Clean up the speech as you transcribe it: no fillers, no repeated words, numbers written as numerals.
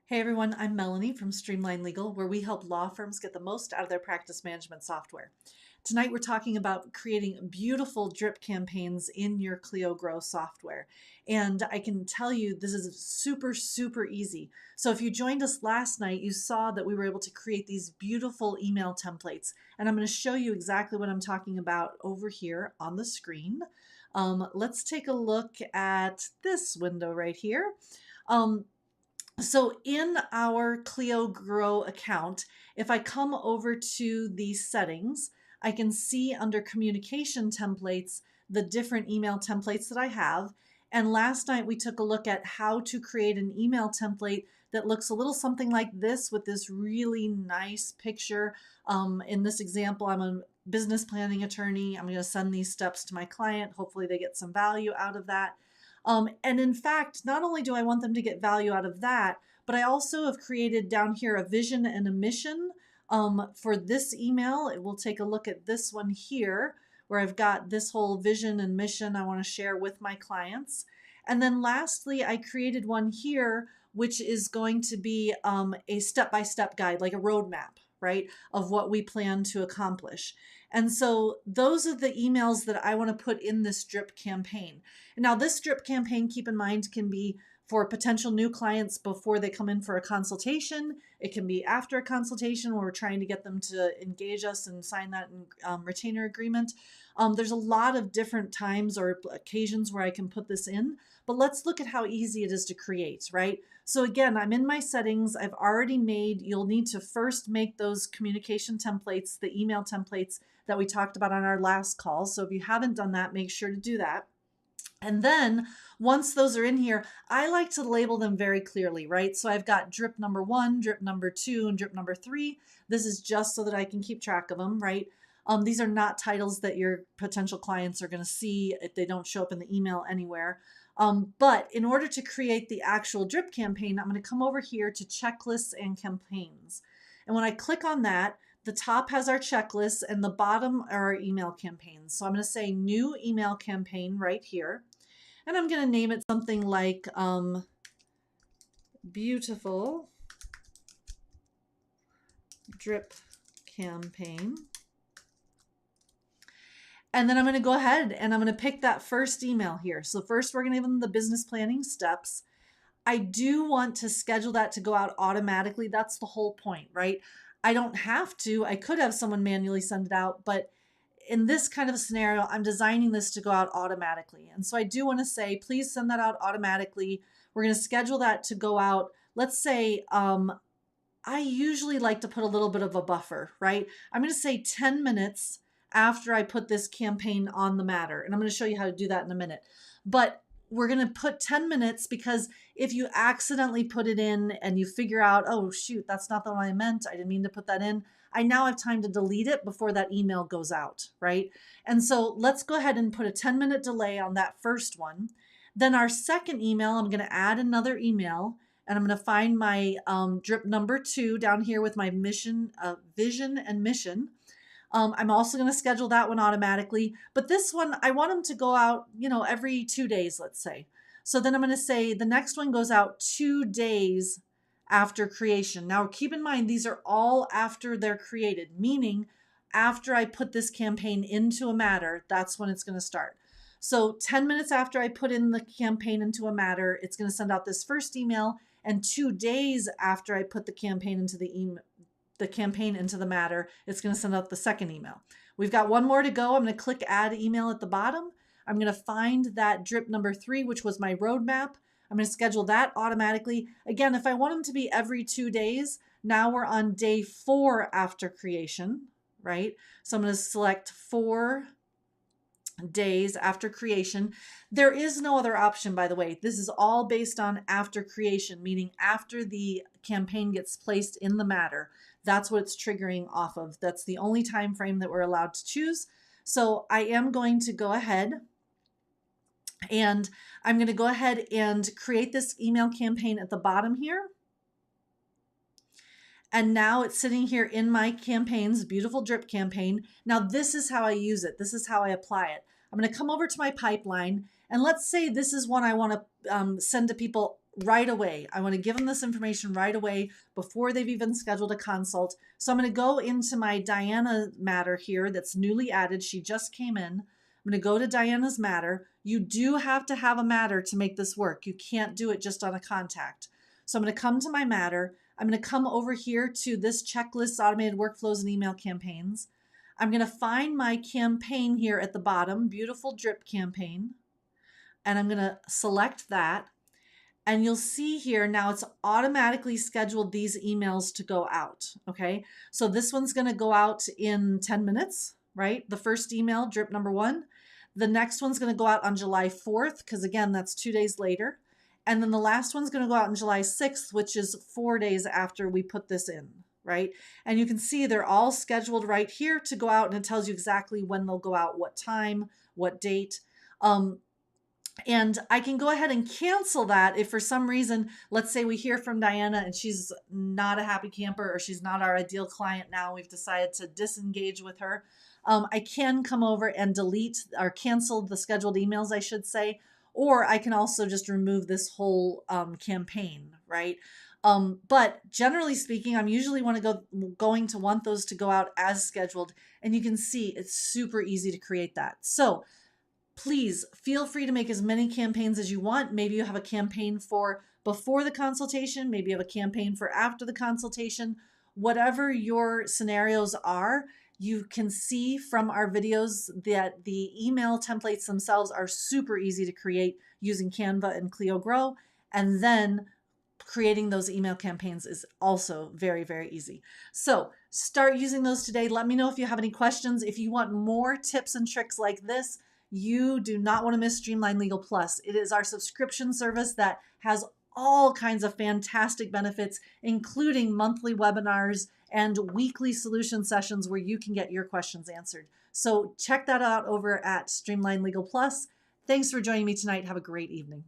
Hey everyone, I'm Melanie from Streamlined Legal, where we help law firms get the most out of their practice management software. Tonight we're talking about creating beautiful drip campaigns in your Clio Grow software. And I can tell you this is super easy. So if you joined us last night, you saw that we were able to create these beautiful email templates. And I'm going to show you exactly what I'm talking about over here on the screen. Let's take a look at this window right here. So in our Clio Grow account, if I come over to the settings, I can see under communication templates, the different email templates that I have. And last night we took a look at how to create an email template that looks a little something like this with this really nice picture. In this example, I'm a business planning attorney. I'm going to send these steps to my client. Hopefully they get some value out of that. And in fact, not only do I want them to get value out of that, but I also have created down here a vision and a mission for this email. We'll take a look at this one here, where I've got this whole vision and mission I want to share with my clients. And then lastly, I created one here, which is going to be a step-by-step guide, like a roadmap, right, of what we plan to accomplish. And so those are the emails that I want to put in this drip campaign. Now, this drip campaign, keep in mind, can be for potential new clients before they come in for a consultation. It can be after a consultation where we're trying to get them to engage us and sign that retainer agreement. There's a lot of different times or occasions where I can put this in, but let's look at how easy it is to create, right? So again, I'm in my settings. I've already made, you'll need to first make those communication templates, the email templates that we talked about on our last call. So if you haven't done that, make sure to do that. And then once those are in here, I like to label them very clearly, right? So I've got drip number 1, drip number 2, and drip number 3. This is just so that I can keep track of them, right? These are not titles that your potential clients are going to see if they don't show up in the email anywhere. But in order to create the actual drip campaign, I'm going to come over here to checklists and campaigns. And when I click on that, the top has our checklist and the bottom are our email campaigns. So I'm going to say new email campaign right here. And I'm going to name it something like beautiful drip campaign. And then I'm going to go ahead and I'm going to pick that first email here. So first we're going to give them the business planning steps. I do want to schedule that to go out automatically. That's the whole point, right? I don't have to. I could have someone manually send it out, but in this kind of a scenario, I'm designing this to go out automatically. And so I do want to say, please send that out automatically. We're going to schedule that to go out. Let's say, I usually like to put a little bit of a buffer, right? I'm going to say 10 minutes after I put this campaign on the matter. And I'm going to show you how to do that in a minute. But we're going to put 10 minutes because if you accidentally put it in and you figure out, oh, shoot, that's not the one I meant. I didn't mean to put that in. I now have time to delete it before that email goes out, right? And so let's go ahead and put a 10-minute delay on that first one. Then our second email, I'm going to add another email and I'm going to find my drip number 2 down here with my mission, vision and mission. I'm also going to schedule that one automatically, but this one, I want them to go out, every 2 days, let's say. So then I'm going to say the next one goes out 2 days after creation. Now, keep in mind, these are all after they're created, meaning after I put this campaign into a matter, that's when it's going to start. So 10 minutes after I put in the campaign into a matter, it's going to send out this first email, and 2 days after I put the campaign into the matter, it's going to send out the second email. We've got one more to go. I'm going to click add email at the bottom. I'm going to find that drip number 3, which was my roadmap. I'm going to schedule that automatically. Again, if I want them to be every 2 days, now we're on day 4 after creation, right? So I'm going to select 4 days after creation. There is no other option, by the way. This is all based on after creation, meaning after the campaign gets placed in the matter. That's what it's triggering off of. That's the only time frame that we're allowed to choose. So I am going to go ahead and I'm going to go ahead and create this email campaign at the bottom here. And now it's sitting here in my campaigns, beautiful drip campaign. Now this is how I use it. This is how I apply it. I'm going to come over to my pipeline and let's say this is one I want to send to people right away. I want to give them this information right away before they've even scheduled a consult. So I'm going to go into my Diana matter here that's newly added. She just came in. I'm going to go to Diana's matter. You do have to have a matter to make this work. You can't do it just on a contact. So I'm going to come to my matter. I'm going to come over here to this checklist, automated workflows and email campaigns. I'm going to find my campaign here at the bottom, beautiful drip campaign. And I'm going to select that. And you'll see here now it's automatically scheduled these emails to go out. Okay. So this one's going to go out in 10 minutes, right? The first email, drip number 1. The next one's going to go out on July 4th, because again, that's 2 days later. And then the last one's going to go out on July 6th, which is 4 days after we put this in, right? And you can see they're all scheduled right here to go out, and it tells you exactly when they'll go out, what time, what date. And I can go ahead and cancel that if for some reason, let's say we hear from Diana and she's not a happy camper, or she's not our ideal client now, we've decided to disengage with her. I can come over and delete or cancel the scheduled emails, I should say, or I can also just remove this whole campaign, right? But generally speaking, I'm usually going to want those to go out as scheduled, and you can see it's super easy to create that. So please feel free to make as many campaigns as you want. Maybe you have a campaign for before the consultation, maybe you have a campaign for after the consultation. Whatever your scenarios are, you can see from our videos that the email templates themselves are super easy to create using Canva and Clio Grow. And then creating those email campaigns is also very, very easy. So start using those today. Let me know if you have any questions. If you want more tips and tricks like this, you do not want to miss Streamlined Legal Plus. It is our subscription service that has all kinds of fantastic benefits, including monthly webinars and weekly solution sessions where you can get your questions answered. So check that out over at Streamlined Legal Plus. Thanks for joining me tonight. Have a great evening.